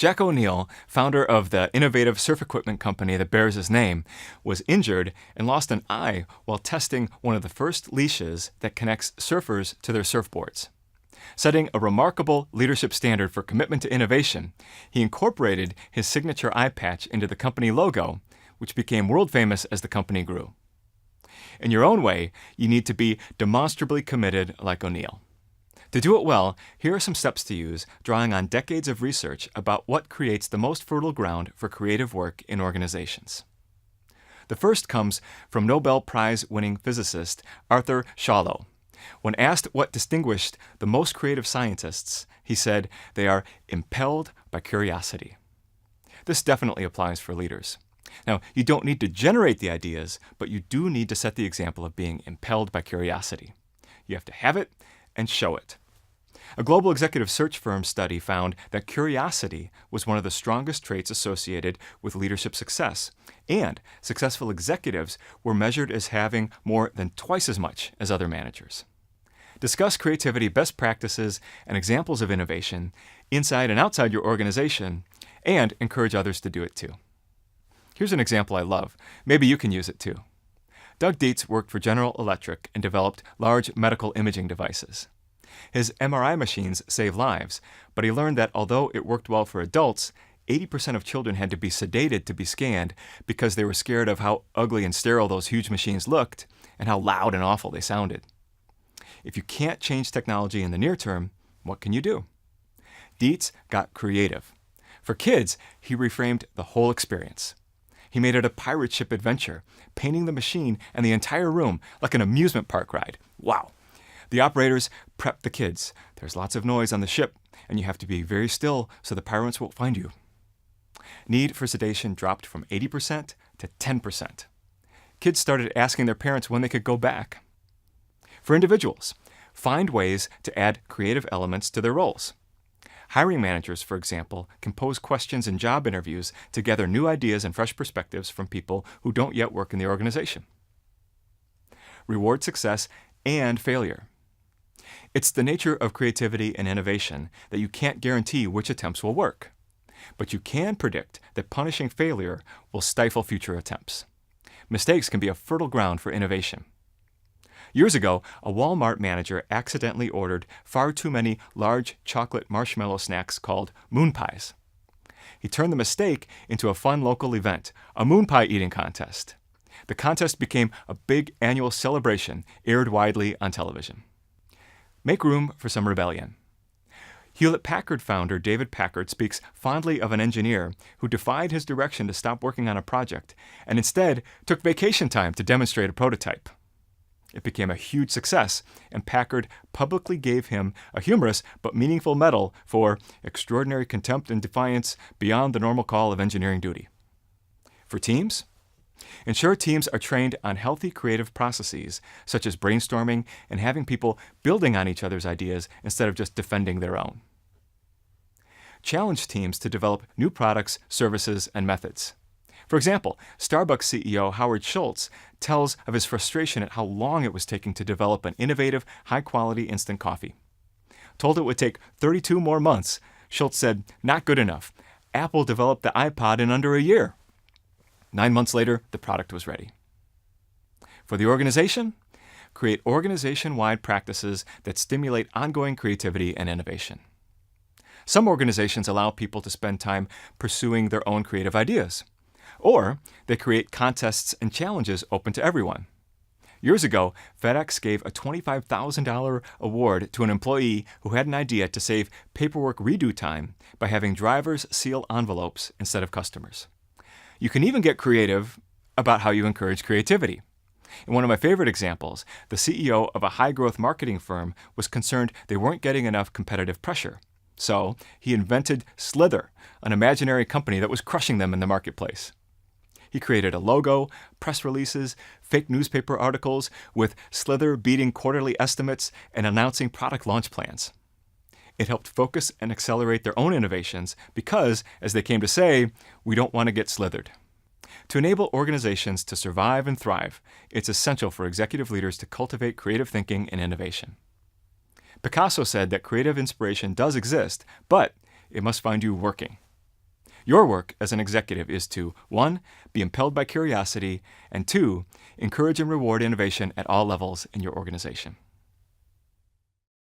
Jack O'Neill, founder of the innovative surf equipment company that bears his name, was injured and lost an eye while testing one of the first leashes that connects surfers to their surfboards. Setting a remarkable leadership standard for commitment to innovation, he incorporated his signature eye patch into the company logo, which became world famous as the company grew. In your own way, you need to be demonstrably committed like O'Neill. To do it well, here are some steps to use, drawing on decades of research about what creates the most fertile ground for creative work in organizations. The first comes from Nobel Prize-winning physicist Arthur Schawlow. When asked what distinguished the most creative scientists, he said they are impelled by curiosity. This definitely applies for leaders. Now, you don't need to generate the ideas, but you do need to set the example of being impelled by curiosity. You have to have it and show it. A global executive search firm study found that curiosity was one of the strongest traits associated with leadership success, and successful executives were measured as having more than twice as much as other managers. Discuss creativity best practices and examples of innovation inside and outside your organization, and encourage others to do it too. Here's an example I love. Maybe you can use it too. Doug Dietz worked for General Electric and developed large medical imaging devices. His MRI machines save lives, but he learned that although it worked well for adults, 80% of children had to be sedated to be scanned because they were scared of how ugly and sterile those huge machines looked and how loud and awful they sounded. If you can't change technology in the near term, what can you do? Dietz got creative. For kids, he reframed the whole experience. He made it a pirate ship adventure, painting the machine and the entire room like an amusement park ride. Wow! The operators prep the kids. There's lots of noise on the ship, and you have to be very still so the pirates won't find you. Need for sedation dropped from 80% to 10%. Kids started asking their parents when they could go back. For individuals, find ways to add creative elements to their roles. Hiring managers, for example, can pose questions in job interviews to gather new ideas and fresh perspectives from people who don't yet work in the organization. Reward success and failure. It's the nature of creativity and innovation that you can't guarantee which attempts will work. But you can predict that punishing failure will stifle future attempts. Mistakes can be a fertile ground for innovation. Years ago, a Walmart manager accidentally ordered far too many large chocolate marshmallow snacks called moon pies. He turned the mistake into a fun local event, a moon pie eating contest. The contest became a big annual celebration, aired widely on television. Make room for some rebellion. Hewlett-Packard founder David Packard speaks fondly of an engineer who defied his direction to stop working on a project and instead took vacation time to demonstrate a prototype. It became a huge success, and Packard publicly gave him a humorous but meaningful medal for extraordinary contempt and defiance beyond the normal call of engineering duty. For teams, ensure teams are trained on healthy creative processes, such as brainstorming and having people building on each other's ideas instead of just defending their own. Challenge teams to develop new products, services, and methods. For example, Starbucks CEO Howard Schultz tells of his frustration at how long it was taking to develop an innovative, high-quality instant coffee. Told it would take 32 more months, Schultz said, "Not good enough. Apple developed the iPod in under a year." 9 months later, the product was ready. For the organization, create organization-wide practices that stimulate ongoing creativity and innovation. Some organizations allow people to spend time pursuing their own creative ideas, or they create contests and challenges open to everyone. Years ago, FedEx gave a $25,000 award to an employee who had an idea to save paperwork redo time by having drivers seal envelopes instead of customers. You can even get creative about how you encourage creativity. In one of my favorite examples, the CEO of a high-growth marketing firm was concerned they weren't getting enough competitive pressure. So he invented Slither, an imaginary company that was crushing them in the marketplace. He created a logo, press releases, fake newspaper articles with Slither beating quarterly estimates and announcing product launch plans. It helped focus and accelerate their own innovations because, as they came to say, we don't want to get slithered. To enable organizations to survive and thrive, it's essential for executive leaders to cultivate creative thinking and innovation. Picasso said that creative inspiration does exist, but it must find you working. Your work as an executive is to 1. Be impelled by curiosity, and 2. Encourage and reward innovation at all levels in your organization.